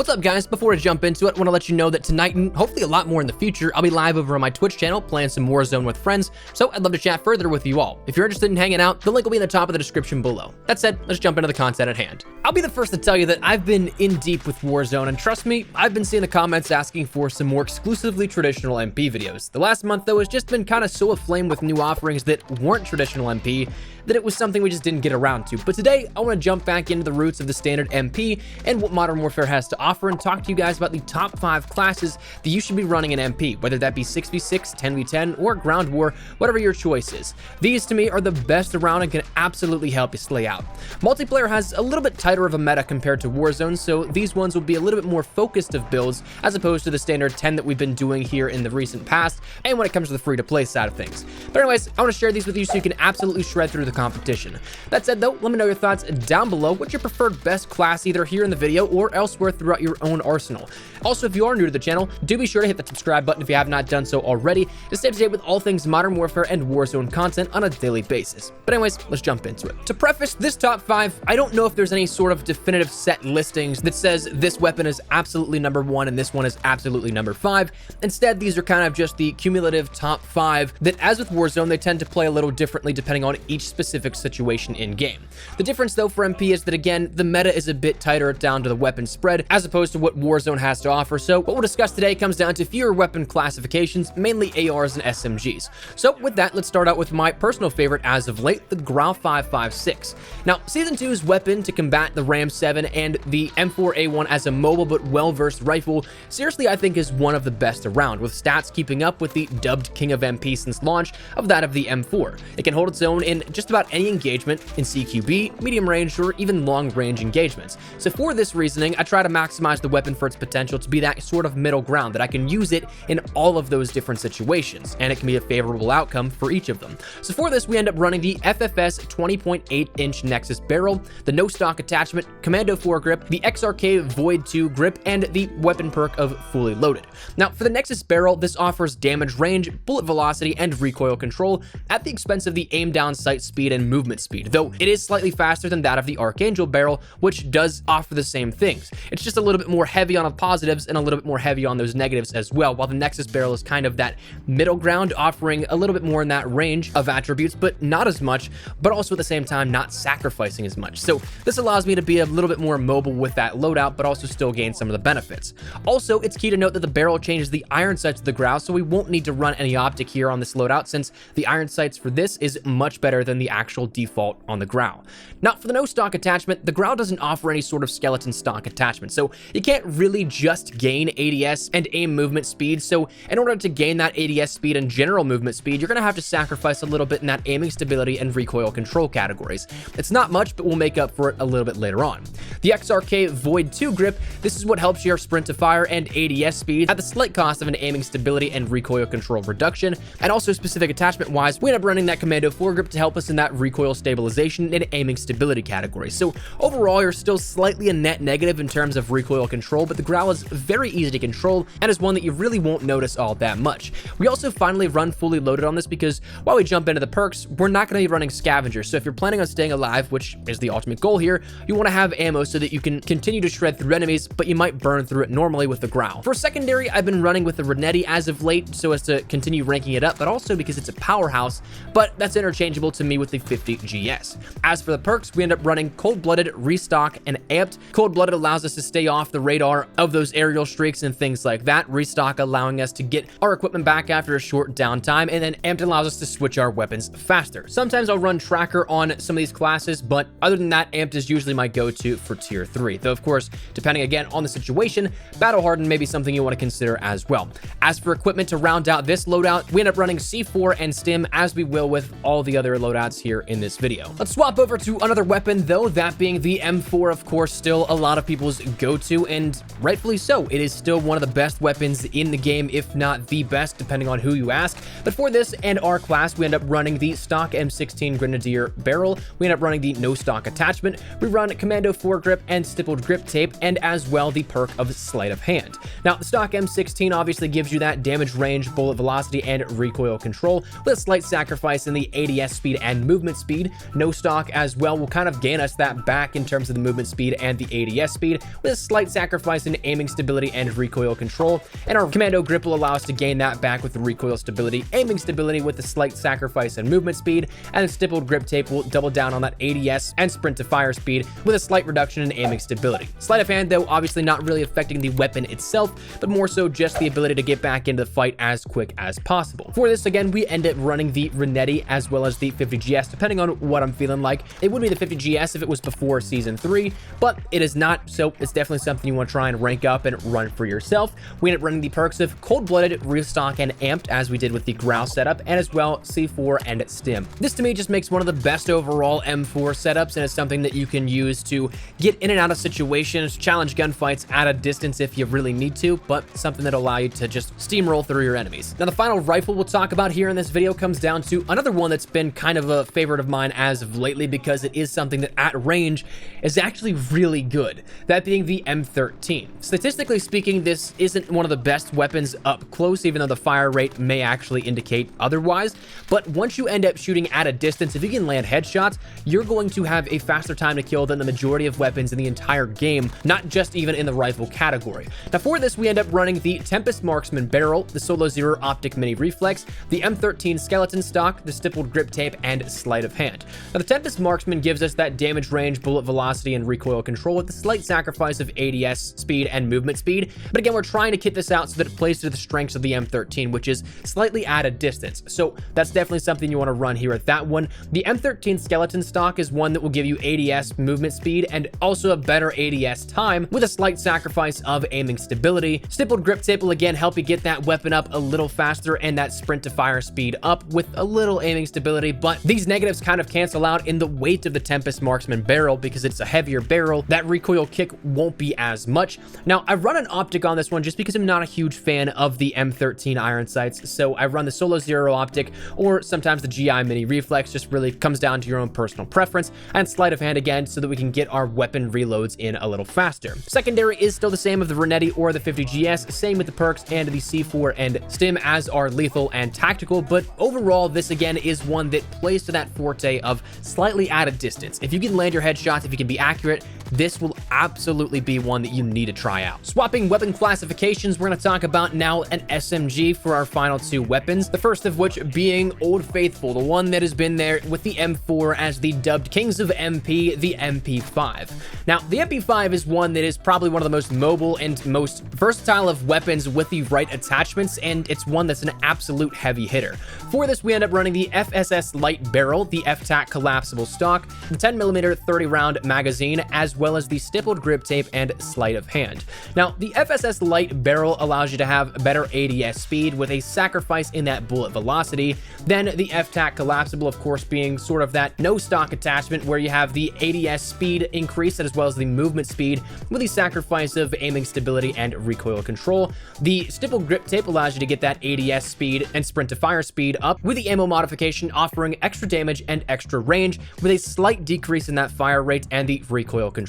What's up, guys? Before I jump into it, I want to let you know that tonight, and hopefully a lot more in the future, I'll be live over on my Twitch channel playing some Warzone with friends, so I'd love to chat further with you all. If you're interested in hanging out, the link will be in the top of the description below. That said, let's jump into the content at hand. I'll be the first to tell you that I've been in deep with Warzone, and trust me, I've been seeing the comments asking for some more exclusively traditional MP videos. The last month, though, has just been kind of so aflame with new offerings that weren't traditional MP that it was something we just didn't get around to. But today, I want to jump back into the roots of the standard MP and what Modern Warfare has to offer and talk to you guys about the top 5 classes that you should be running in MP, whether that be 6v6, 10v10, or ground war, whatever your choice is. These, to me, are the best around and can absolutely help you slay out. Multiplayer has a little bit tighter of a meta compared to Warzone, so these ones will be a little bit more focused of builds as opposed to the standard 10 that we've been doing here in the recent past, and when it comes to the free-to-play side of things. But anyways, I want to share these with you so you can absolutely shred through the competition. That said, though, let me know your thoughts down below. What's your preferred best class, either here in the video or elsewhere throughout your own arsenal? Also, if you are new to the channel, do be sure to hit the subscribe button if you have not done so already to stay up to date with all things Modern Warfare and Warzone content on a daily basis. But anyways, let's jump into it. To preface this top 5, I don't know if there's any sort of definitive set listings that says this weapon is absolutely number 1 and this one is absolutely number 5. Instead, these are kind of just the cumulative top 5 that, as with Warzone, they tend to play a little differently depending on each specific situation in game. The difference, though, for MP is that, again, the meta is a bit tighter down to the weapon spread as opposed to what Warzone has to offer. So what we'll discuss today comes down to fewer weapon classifications, mainly ARs and SMGs. So with that, let's start out with my personal favorite as of late, the Grau 5.56. Now, Season 2's weapon to combat the Ram 7 and the M4A1 as a mobile but well-versed rifle, seriously, I think is one of the best around, with stats keeping up with the dubbed King of MP since launch of that of the M4. It can hold its own in just about any engagement in CQB, medium range, or even long range engagements. So for this reasoning, I try to maximize the weapon for its potential to be that sort of middle ground, that I can use it in all of those different situations, and it can be a favorable outcome for each of them. So for this, we end up running the FFS 20.8-inch Nexus barrel, the no stock attachment, Commando 4 grip, the XRK Void 2 grip, and the weapon perk of Fully Loaded. Now, for the Nexus barrel, this offers damage range, bullet velocity, and recoil control at the expense of the aim down sight speed and movement speed, though it is slightly faster than that of the Archangel barrel, which does offer the same things. It's just a little bit more heavy on the positives and a little bit more heavy on those negatives as well, while the Nexus barrel is kind of that middle ground, offering a little bit more in that range of attributes, but not as much, but also at the same time not sacrificing as much. So this allows me to be a little bit more mobile with that loadout, but also still gain some of the benefits. Also, it's key to note that the barrel changes the iron sights of the Grau, so we won't need to run any optic here on this loadout, since the iron sights for this is much better than the actual default on the Grau. Now, for the no stock attachment, the Grau doesn't offer any sort of skeleton stock attachment, so you can't really just gain ADS and aim movement speed. So in order to gain that ADS speed and general movement speed, you're going to have to sacrifice a little bit in that aiming stability and recoil control categories. It's not much, but we'll make up for it a little bit later on. The XRK Void 2 grip, this is what helps your sprint to fire and ADS speed at the slight cost of an aiming stability and recoil control reduction. And also specific attachment wise, we end up running that Commando 4 grip to help us in that recoil stabilization and aiming stability category. So overall, you're still slightly a net negative in terms of recoil control, but the Grau is very easy to control and is one that you really won't notice all that much. We also finally run Fully Loaded on this because while we jump into the perks, we're not going to be running Scavenger. So if you're planning on staying alive, which is the ultimate goal here, you want to have ammo so that you can continue to shred through enemies, but you might burn through it normally with the Grau. For secondary, I've been running with the Grenade as of late so as to continue ranking it up, but also because it's a powerhouse, but that's interchangeable to me with the 50 GS. As for the perks, we end up running Cold-Blooded, Restock, and Amped. Cold-Blooded allows us to stay off the radar of those aerial streaks and things like that. Restock allowing us to get our equipment back after a short downtime, and then Amped allows us to switch our weapons faster. Sometimes I'll run Tracker on some of these classes, but other than that, Amped is usually my go-to for tier 3. Though, of course, depending again on the situation, Battle Hardened may be something you want to consider as well. As for equipment to round out this loadout, we end up running C4 and Stim, as we will with all the other loadouts here in this video. Let's swap over to another weapon, though, that being the M4, of course, still a lot of people's go-to, and rightfully so. It is still one of the best weapons in the game, if not the best, depending on who you ask. But for this and our class, we end up running the stock M16 Grenadier barrel. We end up running the no stock attachment. We run Commando 4 grip and stippled grip tape, and as well the perk of sleight of hand. Now, the stock M16 obviously gives you that damage range, bullet velocity, and recoil control with a slight sacrifice in the ADS speed and movement speed. No stock as well will kind of gain us that back in terms of the movement speed and the ADS speed with a slight slight sacrifice in aiming stability and recoil control, and our commando grip will allow us to gain that back with the recoil stability, aiming stability with a slight sacrifice in movement speed, and the stippled grip tape will double down on that ADS and sprint to fire speed with a slight reduction in aiming stability. Sleight of hand, though, obviously not really affecting the weapon itself, but more so just the ability to get back into the fight as quick as possible. For this, again, we end up running the Grenade as well as the 50GS, depending on what I'm feeling like. It would be the 50GS if it was before Season 3, but it is not, so it's definitely something you want to try and rank up and run for yourself. We end up running the perks of Cold-Blooded, Restock, and Amped, as we did with the Growl setup, and as well C4 and Stim. This to me just makes one of the best overall M4 setups, and it's something that you can use to get in and out of situations, challenge gunfights at a distance if you really need to, but something that'll allow you to just steamroll through your enemies. Now, the final rifle we'll talk about here in this video comes down to another one that's been kind of a favorite of mine as of lately, because it is something that at range is actually really good, that being the M13. Statistically speaking, this isn't one of the best weapons up close, even though the fire rate may actually indicate otherwise, but once you end up shooting at a distance, if you can land headshots, you're going to have a faster time to kill than the majority of weapons in the entire game, not just even in the rifle category. Now for this, we end up running the Tempest Marksman Barrel, the Solo Zero Optic Mini Reflex, the M13 Skeleton Stock, the Stippled Grip Tape, and Sleight of Hand. Now the Tempest Marksman gives us that damage range, bullet velocity, and recoil control with the slight sacrifice of ADS speed and movement speed, but again, we're trying to kit this out so that it plays to the strengths of the M13, which is slightly at a distance, so that's definitely something you want to run here at that one. The M13 Skeleton Stock is one that will give you ADS movement speed and also a better ADS time with a slight sacrifice of aiming stability. Stippled Grip Tape will again help you get that weapon up a little faster and that sprint to fire speed up with a little aiming stability, but these negatives kind of cancel out in the weight of the Tempest Marksman Barrel because it's a heavier barrel. That recoil kick won't be as much. Now, I run an optic on this one just because I'm not a huge fan of the M13 iron sights, so I run the Solo Zero optic or sometimes the GI Mini Reflex, just really comes down to your own personal preference, and Sleight of Hand again so that we can get our weapon reloads in a little faster. Secondary is still the same of the Grenade or the 50GS, same with the perks and the C4 and Stim as are lethal and tactical, but overall this again is one that plays to that forte of slightly at a distance. If you can land your headshots, if you can be accurate, this will absolutely be one that you need to try out. Swapping weapon classifications, we're going to talk about now an SMG for our final two weapons, the first of which being Old Faithful, the one that has been there with the M4 as the dubbed Kings of MP, the MP5. Now, the MP5 is one that is probably one of the most mobile and most versatile of weapons with the right attachments, and it's one that's an absolute heavy hitter. For this, we end up running the FSS Light Barrel, the FTAC Collapsible Stock, the 10mm 30-round magazine, as well as the Stippled Grip Tape and Sleight of Hand. Now, the FSS Light Barrel allows you to have better ADS speed with a sacrifice in that bullet velocity, then the FTAC Collapsible, of course, being sort of that no stock attachment where you have the ADS speed increase as well as the movement speed with the sacrifice of aiming stability and recoil control. The Stippled Grip Tape allows you to get that ADS speed and sprint to fire speed up with the ammo modification offering extra damage and extra range with a slight decrease in that fire rate and the recoil control.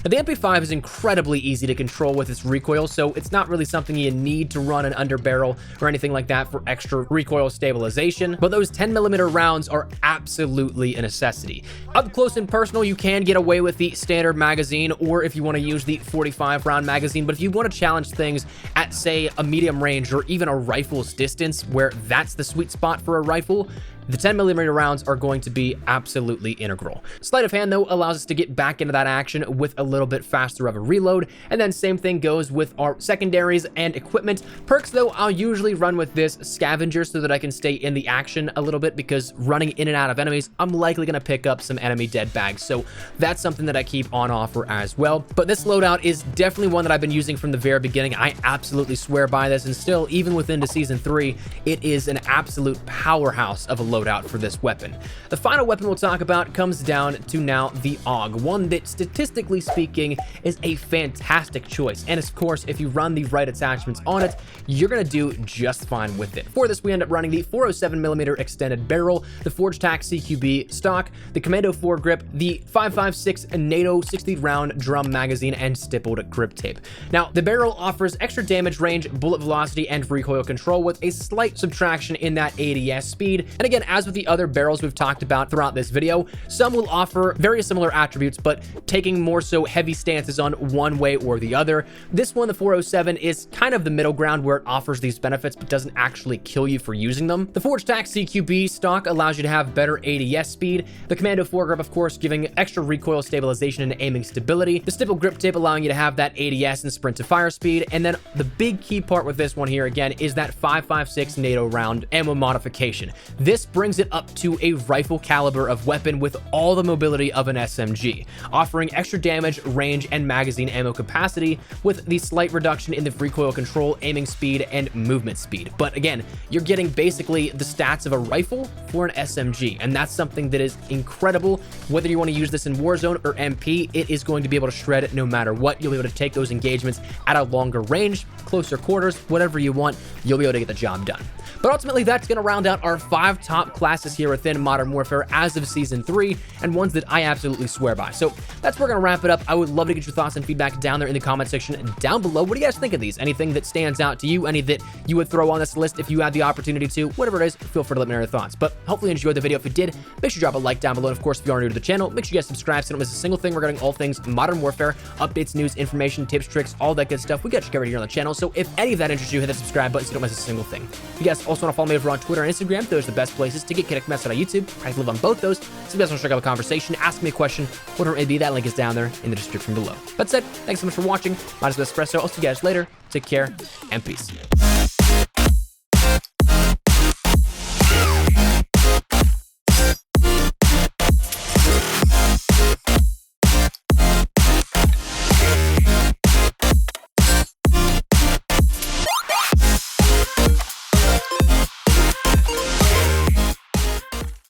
Now, the MP5 is incredibly easy to control with its recoil, so it's not really something you need to run an underbarrel or anything like that for extra recoil stabilization, but those 10mm rounds are absolutely a necessity. Up close and personal, you can get away with the standard magazine, or if you want to use the 45-round magazine, but if you want to challenge things at, say, a medium range or even a rifle's distance, where that's the sweet spot for a rifle, the 10mm rounds are going to be absolutely integral. Sleight of Hand, though, allows us to get back into that action with a little bit faster of a reload, and then same thing goes with our secondaries and equipment. Perks, though, I'll usually run with this Scavenger so that I can stay in the action a little bit, because running in and out of enemies, I'm likely going to pick up some enemy dead bags, so that's something that I keep on offer as well. But this loadout is definitely one that I've been using from the very beginning. I absolutely swear by this, and still, even within to Season 3, it is an absolute powerhouse of a loadout for this weapon. The final weapon we'll talk about comes down to now the AUG, one that statistically speaking is a fantastic choice, and of course if you run the right attachments on it, you're gonna do just fine with it. For this, we end up running the 407mm extended barrel, the Forge Tac CQB stock, the Commando foregrip, the 5.56 NATO 60-round drum magazine, and stippled grip tape. Now, the barrel offers extra damage range, bullet velocity, and recoil control with a slight subtraction in that ADS speed, and again, as with the other barrels we've talked about throughout this video, some will offer very similar attributes, but taking more so heavy stances on one way or the other. This one, the 407, is kind of the middle ground where it offers these benefits but doesn't actually kill you for using them. The Forge Tac CQB stock allows you to have better ADS speed. The Commando foregrip, of course, giving extra recoil stabilization and aiming stability. The stipple grip tip allowing you to have that ADS and sprint to fire speed. And then the big key part with this one here, again, is that 5.56 NATO round ammo modification. This brings it up to a rifle caliber of weapon with all the mobility of an SMG, offering extra damage, range, and magazine ammo capacity with the slight reduction in the recoil control, aiming speed, and movement speed. But again, you're getting basically the stats of a rifle for an SMG, and that's something that is incredible. Whether you want to use this in Warzone or MP, it is going to be able to shred it no matter what. You'll be able to take those engagements at a longer range, closer quarters, whatever you want, you'll be able to get the job done. But ultimately, that's going to round out our 5 top classes here within Modern Warfare as of Season 3, and ones that I absolutely swear by. So that's where we're going to wrap it up. I would love to get your thoughts and feedback down there in the comment section down below. What do you guys think of these? Anything that stands out to you? Any that you would throw on this list if you had the opportunity to? Whatever it is, feel free to let me know your thoughts. But hopefully you enjoyed the video. If you did, make sure you drop a like down below. And of course, if you are new to the channel, make sure you guys subscribe so you don't miss a single thing regarding all things Modern Warfare, updates, news, information, tips, tricks, all that good stuff. We got you covered here on the channel. So if any of that interests you, hit that subscribe button so you don't miss a single thing. If you guys also want to follow me over on Twitter and Instagram, those are the best places to get connected message on YouTube. I live on both those. So if you guys want to check out a conversation, ask me a question, whatever it may be, that link is down there in the description below. That said, thanks so much for watching. My name is Espresso. I'll see you guys later. Take care and peace.